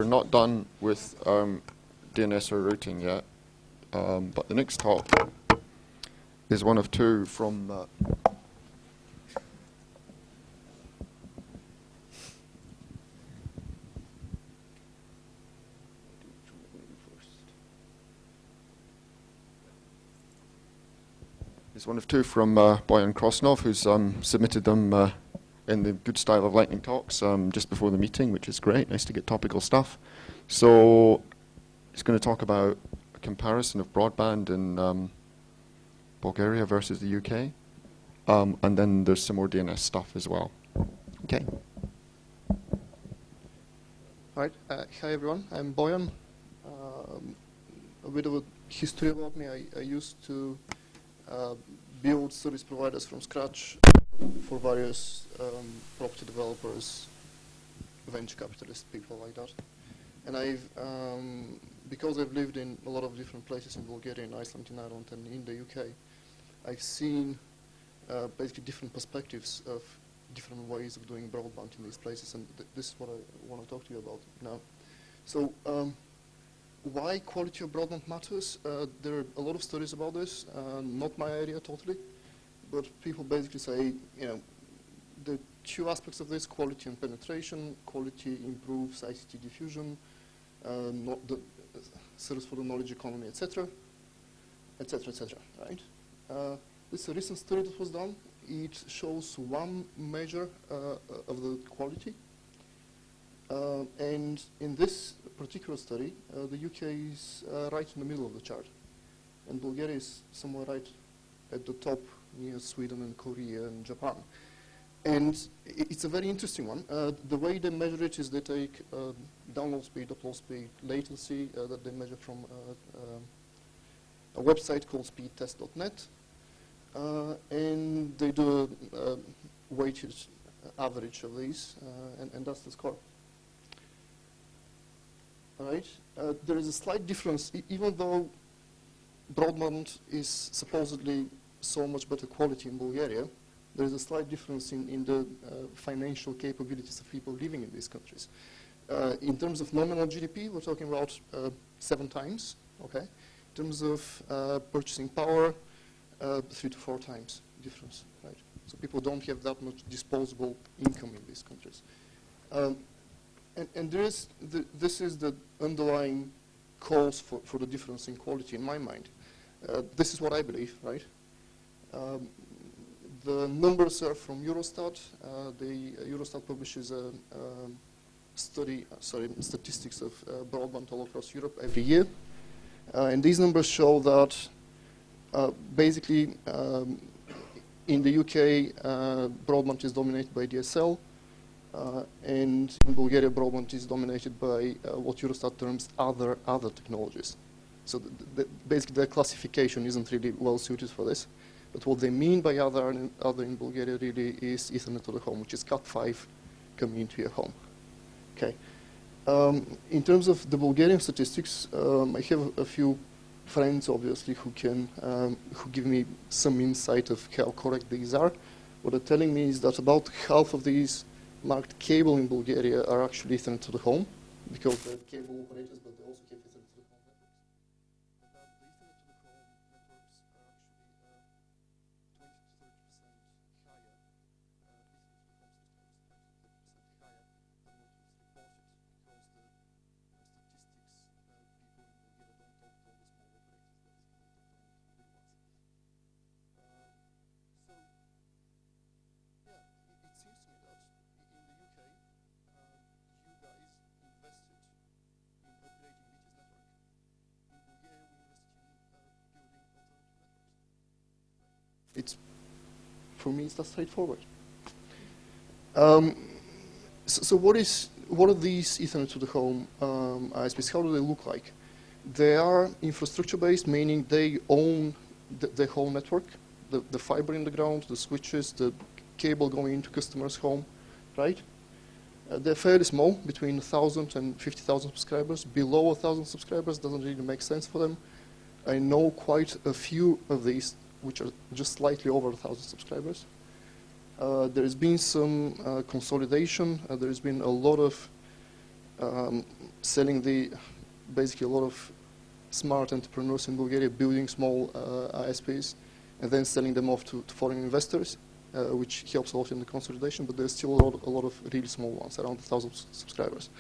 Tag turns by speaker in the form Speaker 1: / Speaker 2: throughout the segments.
Speaker 1: We're not done with DNS or routing yet, but the next talk is one of two from Bojan Krosnov, who's submitted them in the good style of lightning talks just before the meeting, which is great. Nice to get topical stuff. So he's going to talk about a comparison of broadband in Bulgaria versus the UK, and then there's some more DNS stuff as well. Okay.
Speaker 2: All right. Hi, everyone. I'm Bojan. A bit of a history about me. I used to build service providers from scratch for various property developers, venture capitalists, people like that. And because I've lived in a lot of different places in Bulgaria, in Iceland, in Ireland, and in the UK, I've seen basically different perspectives of different ways of doing broadband in these places, and this is what I want to talk to you about now. So, why quality of broadband matters? There are a lot of studies about this, not my area totally, but people basically say, there are two aspects of this: quality and penetration. Quality improves ICT diffusion, not the serves for the knowledge economy, etc., etc., etc. Right? This is a recent study that was done. It shows one measure of the quality, and in this particular study, the UK is right in the middle of the chart, and Bulgaria is somewhere right at the top, near Sweden and Korea and Japan. And it's a very interesting one. The way they measure it is they take download speed, upload speed, latency that they measure from a website called speedtest.net, and they do a weighted average of these, and that's the score. All right. There is a slight difference, even though broadband is supposedly so much better quality in Bulgaria. There is a slight difference in the financial capabilities of people living in these countries. In terms of nominal GDP, we're talking about 7 times. Okay. In terms of purchasing power, 3 to 4 times difference. Right. So people don't have that much disposable income in these countries. And this is the underlying cause for the difference in quality in my mind. This is what I believe, right? The numbers are from Eurostat. Eurostat publishes a statistics of broadband all across Europe every year. And these numbers show that basically in the UK, broadband is dominated by DSL. And in Bulgaria, broadband is dominated by what Eurostat terms other technologies. So basically, their classification isn't really well suited for this. But what they mean by other in Bulgaria really is Ethernet to the home, which is Cat5 coming into your home. Okay. In terms of the Bulgarian statistics, I have a few friends, obviously, who give me some insight of how correct these are. What they're telling me is that about half of these marked cable in Bulgaria are actually Ethernet to the home, because they're cable operators, but they also have Ethernet to the home networks. But the Ethernet to the home networks are actually 20 to 30% higher. Ethernet to the home system is 20 to 30% higher than what was reported, because the statistics people in Bulgaria don't talk to all the small operators, but they talk to only the big ones. So, yeah, it seems to me that in the UK, you guys invested in upgrading BT's network. In Bulgaria, we invested in building alternative networks. For me, it's that straightforward. So what are these Ethernet to the home ISPs? How do they look like? They are infrastructure-based, meaning they own the whole network, the fiber in the ground, the switches, the cable going into customers' home, right? They're fairly small, between 1,000 and 50,000 subscribers. Below 1,000 subscribers doesn't really make sense for them. I know quite a few of these which are just slightly over 1,000 subscribers. There has been some consolidation. There has been a lot of selling basically a lot of smart entrepreneurs in Bulgaria building small ISPs and then selling them off to foreign investors, which helps a lot in the consolidation, but there's still a lot of really small ones, around 1,000 subscribers.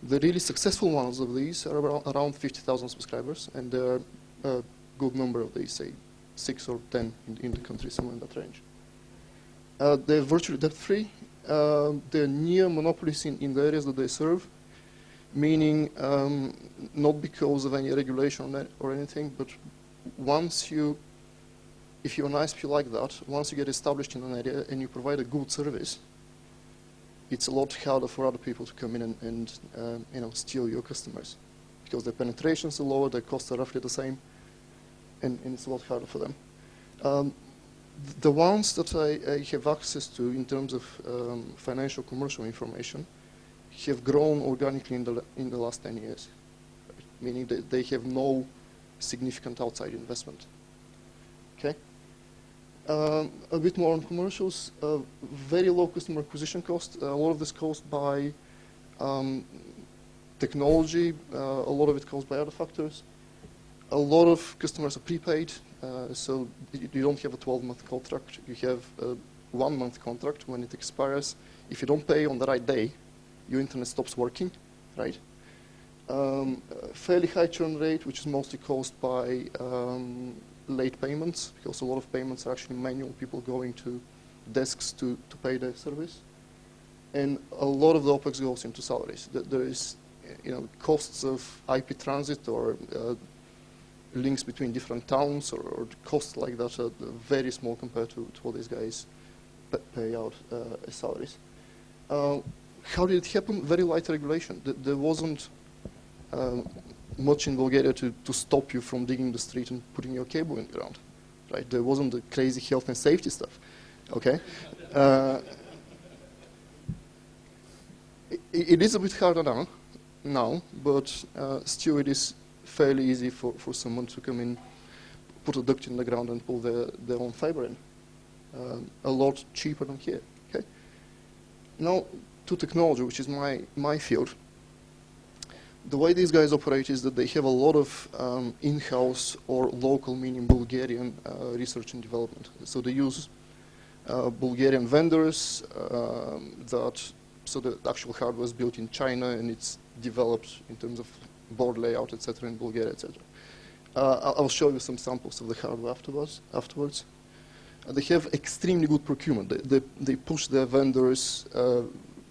Speaker 2: The really successful ones of these are around 50,000 subscribers, and there are a good number of these, say 6 or 10 in the country, somewhere in that range. They're virtually debt-free. They're near monopolies in the areas that they serve, meaning not because of any regulation or anything, but if you're an ISP like that, once you get established in an area and you provide a good service, it's a lot harder for other people to come in and steal your customers, because their penetrations are lower, their costs are roughly the same, and it's a lot harder for them. The ones that I have access to in terms of financial commercial information have grown organically in the last 10 years, right? Meaning that they have no significant outside investment. Okay. A bit more on commercials. Very low customer acquisition cost. A lot of this caused by technology. A lot of it caused by other factors. A lot of customers are prepaid, so you don't have a 12-month contract. You have a 1-month contract. When it expires, if you don't pay on the right day, your internet stops working, right? Fairly high churn rate, which is mostly caused by late payments, because a lot of payments are actually manual, people going to desks to pay their service. And a lot of the OPEX goes into salaries. There is, costs of IP transit or links between different towns or costs like that are very small compared to what these guys pay out as salaries. How did it happen? Very light regulation. There wasn't much in Bulgaria to stop you from digging the street and putting your cable in the ground, right? There wasn't the crazy health and safety stuff, okay? It is a bit harder now, but still it is fairly easy for someone to come in, put a duct in the ground and pull their own fiber in. A lot cheaper than here, okay? Now, to technology, which is my field. The way these guys operate is that they have a lot of in-house or local, meaning Bulgarian, research and development. So they use Bulgarian vendors so the actual hardware is built in China and it's developed in terms of board layout, etc., in Bulgaria, etc. I'll show you some samples of the hardware afterwards. They have extremely good procurement. They push their vendors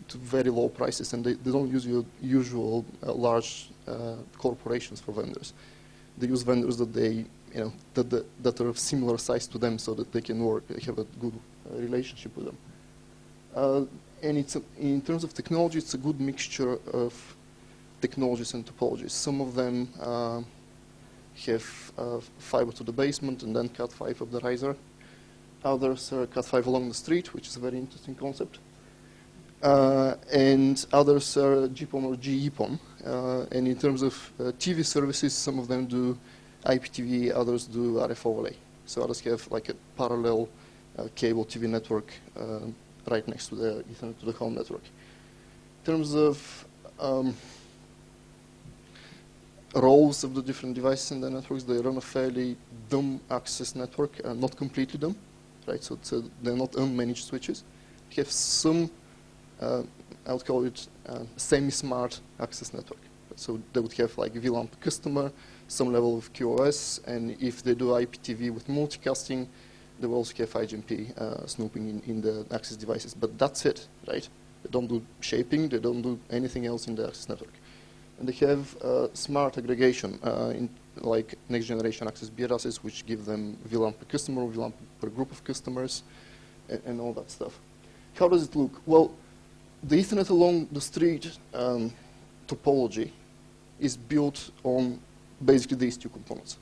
Speaker 2: to very low prices, and they don't use your usual large corporations for vendors. They use vendors that that are of similar size to them, so that they can have a good relationship with them. And in terms of technology, it's a good mixture of technologies and topologies. Some of them have fiber to the basement and then Cat5 up the riser. Others are Cat5 along the street, which is a very interesting concept. And others are GPON or GEPON. And in terms of TV services, some of them do IPTV, others do RF overlay. So others have like a parallel cable TV network right next to the Ethernet to the home network. In terms of roles of the different devices in the networks, they run a fairly dumb access network, not completely dumb, right? So they're not unmanaged switches. You have some I would call it semi-smart access network. So they would have like VLAN per customer, some level of QoS, and if they do IPTV with multicasting, they will also have IGMP snooping in the access devices. But that's it, right? They don't do shaping, they don't do anything else in the access network. And they have smart aggregation, like next generation access BRSs, which give them VLAN per customer, VLAN per group of customers, and all that stuff. How does it look? Well, the Ethernet along the street topology is built on basically these two components.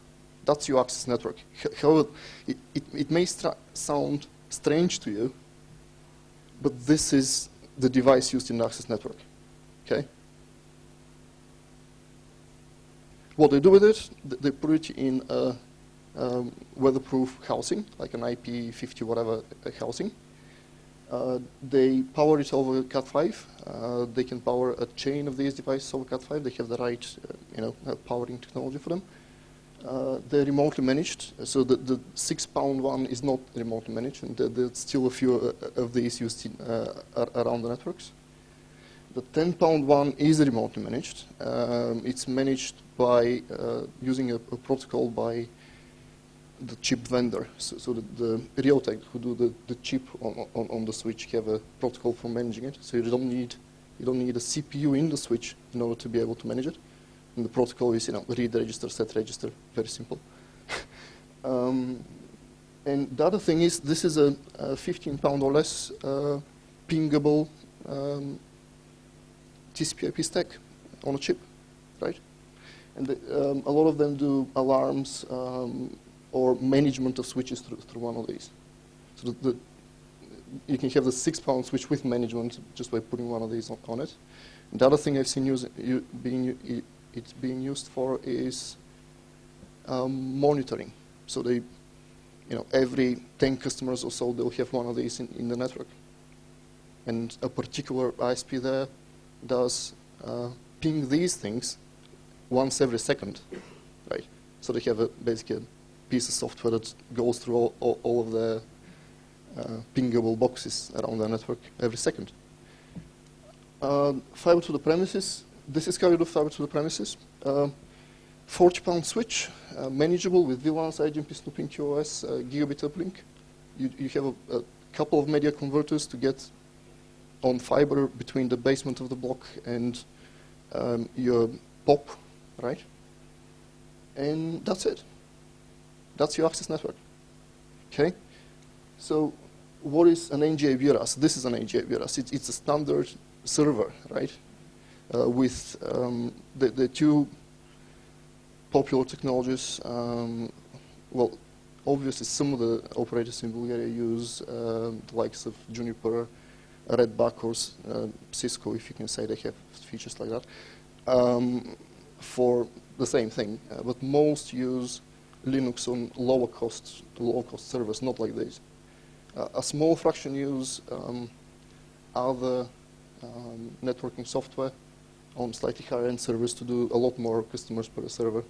Speaker 2: That's your access network. However, it may sound strange to you, but this is the device used in the access network, okay? What they do with it, they put it in a weatherproof housing, like an IP50 whatever housing. They power it over Cat5. They can power a chain of these devices over Cat5. They have the right, powering technology for them. They're remotely managed, so the 6-pound one is not remotely managed, and there's still a few of these used around the networks. The 10-pound one is remotely managed. It's managed by using a protocol by the chip vendor. So the Riotech, who do the chip on the switch, have a protocol for managing it. So you don't need a CPU in the switch in order to be able to manage it. And the protocol is, read register, set register, very simple. And the other thing is, this is a 15-pound or less pingable TCP/IP stack on a chip, right? And a lot of them do alarms or management of switches through one of these. So you can have the 6-pound switch with management just by putting one of these on it. And the other thing I've seen it's being used for is monitoring. So they, every 10 customers or so, they'll have one of these in the network. And a particular ISP there does ping these things once every second, right? So they have basically a piece of software that goes through all of the pingable boxes around the network every second. Fiber to the premises. This is how you do fiber to the premises. 40-pound switch, manageable with VLANs, IGMP, snooping, QoS, gigabit uplink. You have a couple of media converters to get on fiber between the basement of the block and your POP, right? And that's it. That's your access network. Okay? So what is an NGA BRAS? This is an NGA BRAS. It's a standard server, right? With the two popular technologies. Well, obviously some of the operators in Bulgaria use the likes of Juniper, Redback, or Cisco, if you can say they have features like that, for the same thing. But most use Linux on lower cost servers, not like this. A small fraction use other networking software on slightly higher end servers to do a lot more customers per server.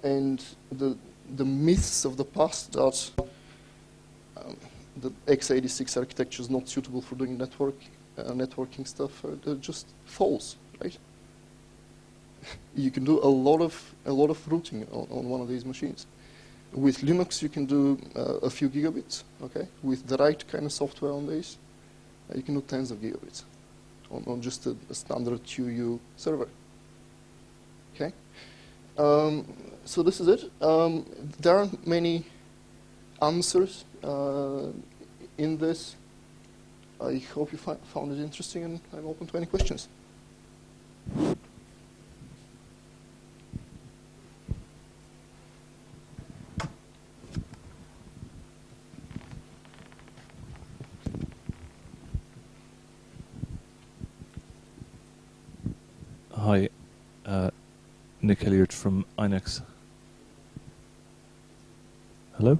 Speaker 2: And the myths of the past that the x86 architecture is not suitable for doing networking stuff are just false, right? You can do a lot of routing on one of these machines. With Linux, you can do a few gigabits. Okay, with the right kind of software on this, you can do tens of gigabits on just a standard 2U server. Okay, so this is it. There aren't many answers in this. I hope you found it interesting, and I'm open to any questions.
Speaker 3: Hi, Nick Hilliard from INEX. Hello?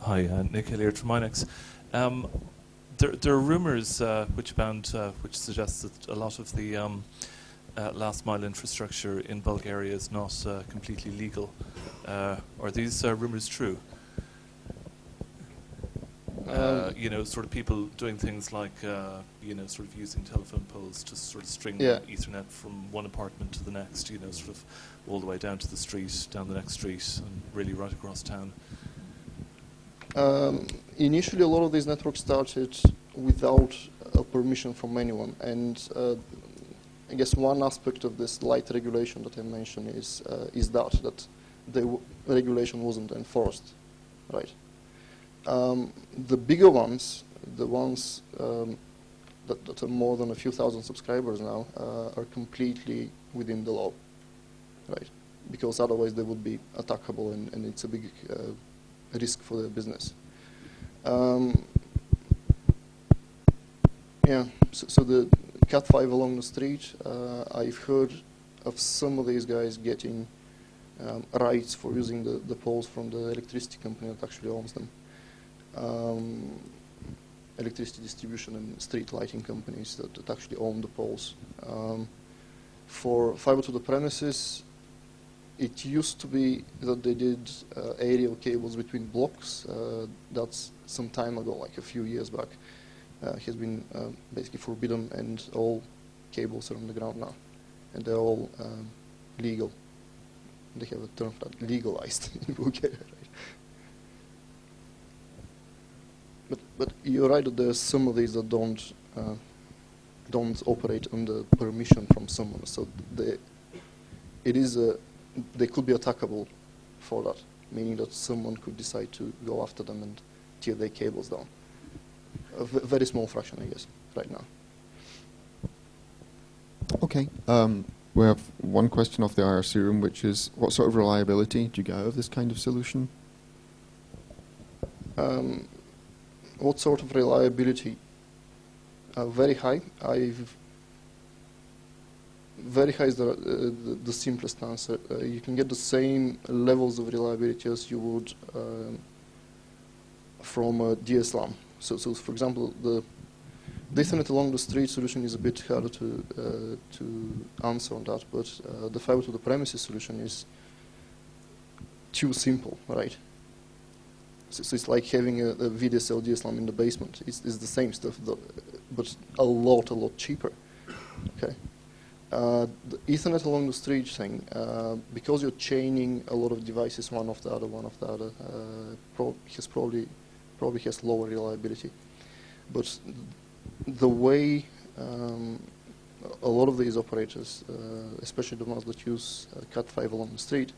Speaker 3: Hi, Nick Hilliard from INEX. There are rumours which suggest that a lot of the last mile infrastructure in Bulgaria is not completely legal. Are these rumours true? Sort of people doing things like, sort of using telephone poles to sort of string Ethernet from one apartment to the next, sort of all the way down to the street, down the next street, and really right across town.
Speaker 2: Initially, a lot of these networks started without a permission from anyone, and I guess one aspect of this light regulation that I mentioned is that the regulation wasn't enforced, right? The bigger ones, the ones that are more than a few thousand subscribers now, are completely within the law, right? Because otherwise they would be attackable, and it's a big risk for their business. So Cat5 along the street, I've heard of some of these guys getting rights for using the poles from the electricity company that actually owns them. Electricity distribution and street lighting companies that actually own the poles. For fiber to the premises, it used to be that they did aerial cables between blocks. That's some time ago, like a few years back. Has been basically forbidden, and all cables are on the ground now, and they're all legal. They have a term for that, legalized in Bulgaria, right? But you're right that there's some of these that don't operate under permission from someone, so they could be attackable for that, meaning that someone could decide to go after them and tear their cables down. A very small fraction, I guess, right now.
Speaker 1: Okay. We have one question off the IRC room, which is, what sort of reliability do you get out of this kind of solution?
Speaker 2: What sort of reliability? Very high. Very high is the simplest answer. You can get the same levels of reliability as you would from DSLAM. So for example, the Ethernet along the street solution is a bit harder to answer on that, but the fiber to the premises solution is too simple, right? So it's like having a VDSL DSLAM in the basement. It's the same stuff, but a lot cheaper. Okay. The Ethernet along the street thing, because you're chaining a lot of devices one after the other, probably has lower reliability. But the way a lot of these operators, especially the ones that use Cat5 along the street,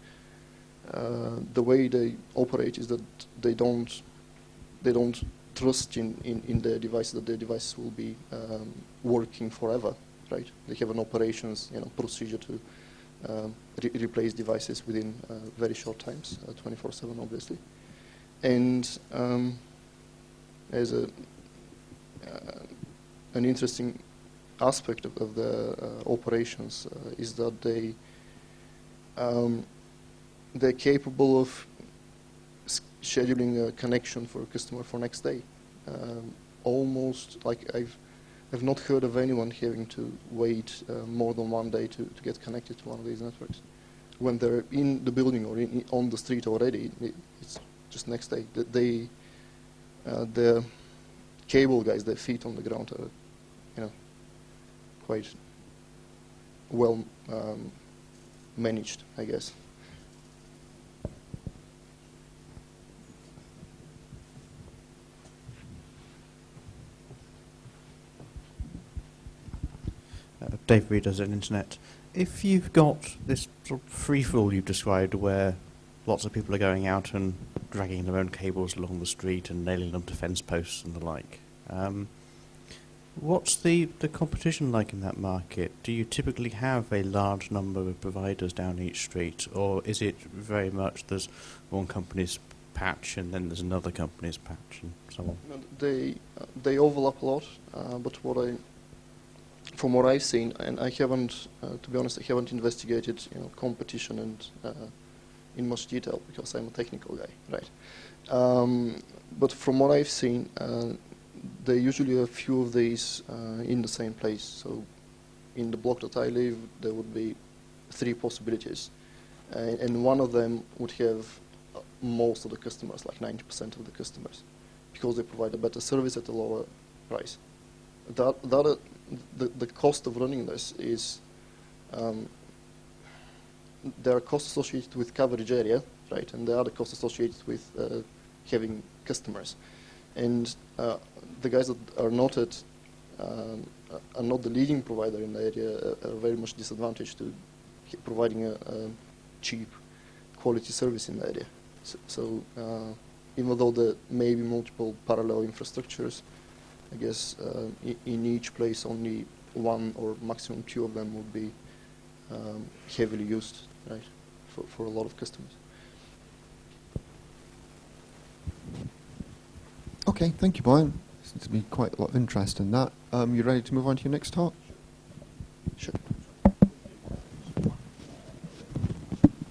Speaker 2: the way they operate is that they don't trust in their devices, that their devices will be working forever, right? They have an operations procedure to replace devices within very short times, 24/7 obviously. And as an interesting aspect of the operations is that they're capable of scheduling a connection for a customer for next day. Almost like I've not heard of anyone having to wait more than one day to get connected to one of these networks. When they're in the building or on the street already, it's just next day. The cable guys, their feet on the ground are, quite well managed, I guess.
Speaker 4: Dave Readers at Internet. If you've got this sort of free-for-all you've described where lots of people are going out and dragging their own cables along the street and nailing them to fence posts and the like, what's the competition like in that market? Do you typically have a large number of providers down each street, or is it very much there's one company's patch and then there's another company's patch and so on?
Speaker 2: They overlap a lot, but from what I've seen, and I haven't, to be honest, I haven't investigated competition and in much detail because I'm a technical guy, right? But from what I've seen, there are usually a few of these in the same place. So in the block that I live, there would be 3 possibilities, and one of them would have most of the customers, like 90% of the customers, because they provide a better service at a lower price. The cost of running this is there are costs associated with coverage area, right, and there are the costs associated with having customers. And the guys that are not the leading provider in the area are very much disadvantaged to providing a cheap quality service in the area. So even though there may be multiple parallel infrastructures, I guess in each place only one or maximum 2 of them would be heavily used, right, for a lot of customers.
Speaker 1: Okay, thank you, Brian. Seems to be quite a lot of interest in that. You ready to move on to your next talk?